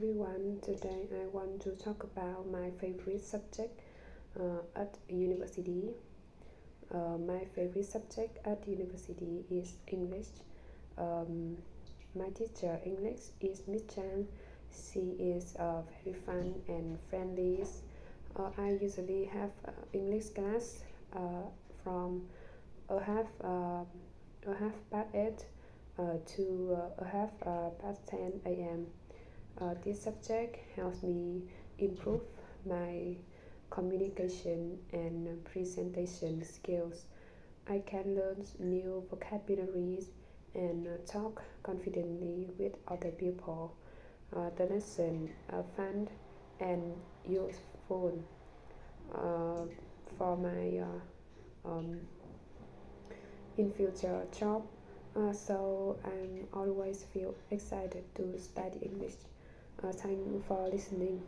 everyone. Today I want to talk about my favorite subject at university. My favorite subject at university is English. Um, my teacher English is Miss Chan. She is very fun and friendly. I usually have English class from a half past 8 to a half past 10 a.m. This subject helps me improve my communication and presentation skills. I can learn new vocabularies and talk confidently with other people. The lesson are fun and useful uh, for my um, in future job. So I'm always feel excited to study English. Thank you for listening.